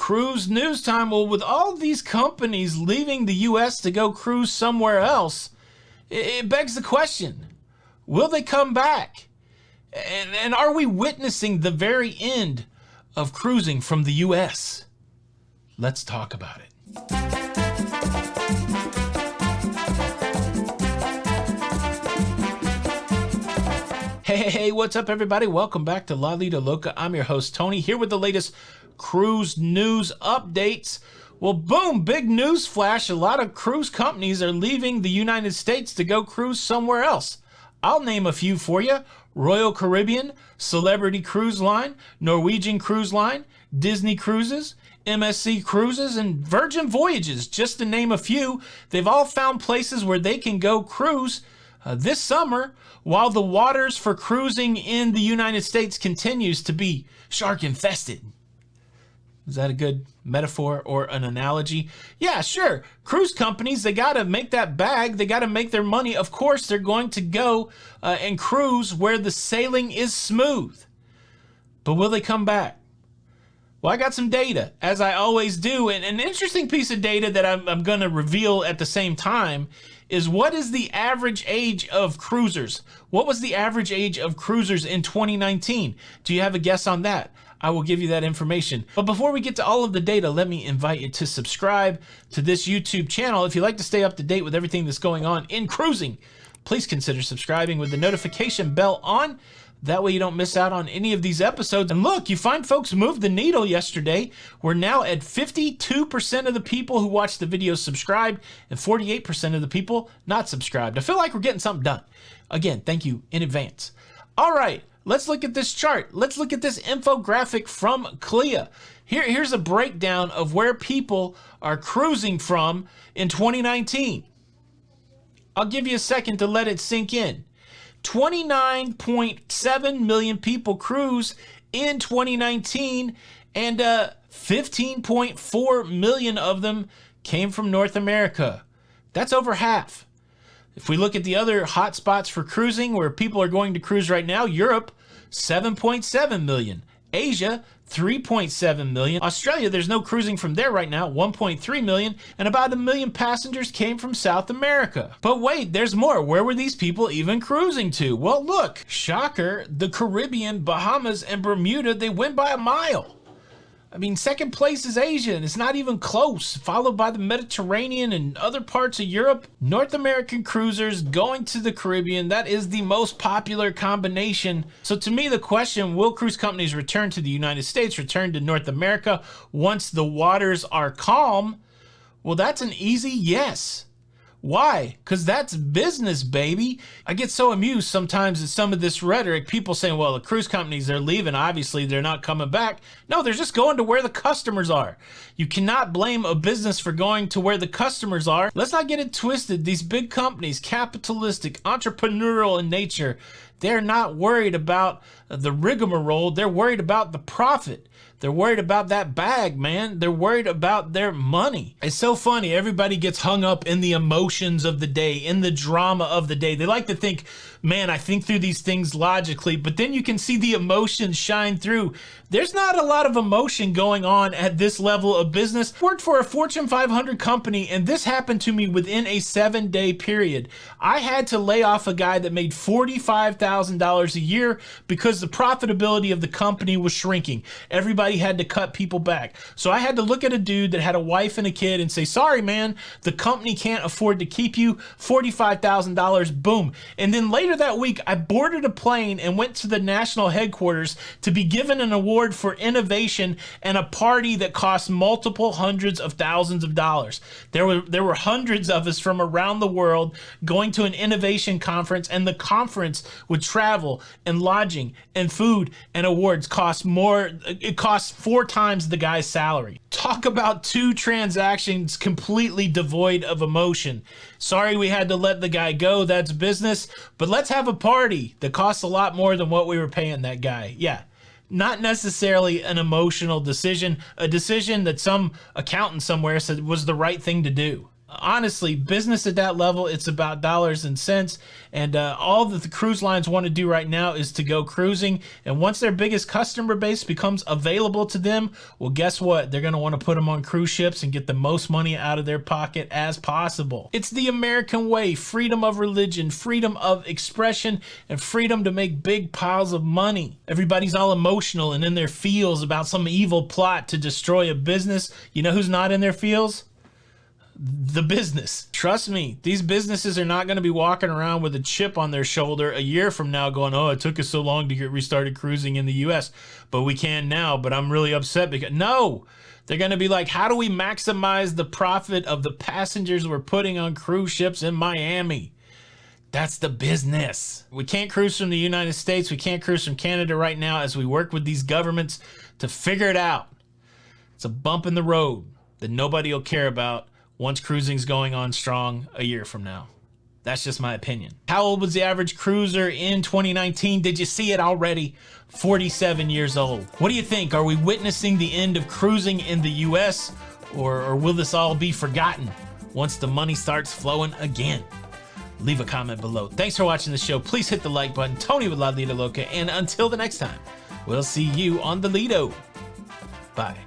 Cruise news time. Well, with all these companies leaving the U.S. to go cruise somewhere else, it begs the question, will they come back? And are we witnessing the very end of cruising from the U.S.? Let's talk about it. Hey, what's up, everybody? Welcome back to Lido Loca. I'm your host, Tony, here with the latest cruise news updates. Well, boom, big news flash. A lot of cruise companies are leaving the United States to go cruise somewhere else. I'll name a few for you. Royal Caribbean, Celebrity Cruise Line, Norwegian Cruise Line, Disney Cruises, MSC Cruises, and Virgin Voyages, just to name a few. They've all found places where they can go cruise this summer, while the waters for cruising in the United States continues to be shark infested. Is that a good metaphor or an analogy? Yeah, sure. Cruise companies, they got to make that bag. They got to make their money. Of course, they're going to go and cruise where the sailing is smooth. But will they come back? Well, I got some data, as I always do. And an interesting piece of data that I'm going to reveal at the same time is, what is the average age of cruisers? What was the average age of cruisers in 2019? Do you have a guess on that? I will give you that information. But before we get to all of the data, let me invite you to subscribe to this YouTube channel. If you'd like to stay up to date with everything that's going on in cruising, please consider subscribing with the notification bell on. That way you don't miss out on any of these episodes. And look, you find folks moved the needle yesterday. We're now at 52% of the people who watched the video subscribed and 48% of the people not subscribed. I feel like we're getting something done. Again, thank you in advance. All right, let's look at this chart. Let's look at this infographic from CLIA. Here's a breakdown of where people are cruising from in 2019. I'll give you a second to let it sink in. 29.7 million people cruise in 2019, and 15.4 million of them came from North America. That's over half. If we look at the other hotspots for cruising where people are going to cruise right now, Europe, 7.7 million. Asia, 3.7 million. Australia, there's no cruising from there right now, 1.3 million, and about 1 million passengers came from South America. But wait, there's more. Where were these people even cruising to? Well, look, shocker, the Caribbean, Bahamas, and Bermuda, they win by a mile. I mean, second place is Asia, and it's not even close, followed by the Mediterranean and other parts of Europe. North American cruisers going to the Caribbean, that is the most popular combination. So to me, the question, will cruise companies return to the United States, return to North America once the waters are calm? Well, that's an easy yes. Why? Because that's business, baby. I get so amused sometimes at some of this rhetoric. People saying, well, the cruise companies, they're leaving. Obviously, they're not coming back. No, they're just going to where the customers are. You cannot blame a business for going to where the customers are. Let's not get it twisted. These big companies, capitalistic, entrepreneurial in nature, they're not worried about the rigmarole. They're worried about the profit. They're worried about that bag, man. They're worried about their money. It's so funny. Everybody gets hung up in the emotions of the day, in the drama of the day. They like to think, man, I think through these things logically, but then you can see the emotions shine through. There's not a lot of emotion going on at this level of business. I worked for a Fortune 500 company, and this happened to me within a 7-day period. I had to lay off a guy that made $45,000 a year because the profitability of the company was shrinking. Everybody had to cut people back. So I had to look at a dude that had a wife and a kid and say, sorry, man, the company can't afford to keep you. $45,000, boom. And then later that week, I boarded a plane and went to the national headquarters to be given an award for innovation and a party that cost multiple hundreds of thousands of dollars. There were hundreds of us from around the world going to an innovation conference, and the conference would travel and lodging and food and awards cost more. It cost 4 times the guy's salary. Talk about 2 transactions completely devoid of emotion. Sorry we had to let the guy go, that's business, but let's have a party that costs a lot more than what we were paying that guy. Yeah, not necessarily an emotional decision, a decision that some accountant somewhere said was the right thing to do. honestly, business at that level, it's about dollars and cents. And all that the cruise lines want to do right now is to go cruising. And once their biggest customer base becomes available to them, well, guess what? They're going to want to put them on cruise ships and get the most money out of their pocket as possible. It's the American way: freedom of religion, freedom of expression, and freedom to make big piles of money. Everybody's all emotional and in their feels about some evil plot to destroy a business. You know who's not in their feels? The business. Trust me, these businesses are not going to be walking around with a chip on their shoulder a year from now going, oh, it took us so long to get restarted cruising in the US, but we can now, but I'm really upset because... No, they're going to be like, how do we maximize the profit of the passengers we're putting on cruise ships in Miami? That's the business. We can't cruise from the United States. We can't cruise from Canada right now as we work with these governments to figure it out. It's a bump in the road that nobody will care about once cruising's going on strong a year from now. That's just my opinion. How old was the average cruiser in 2019? Did you see it already? 47 years old. What do you think? Are we witnessing the end of cruising in the US, or will this all be forgotten once the money starts flowing again? Leave a comment below. Thanks for watching the show. Please hit the like button. Tony with Lido Loca, and until the next time, we'll see you on the Lido. Bye.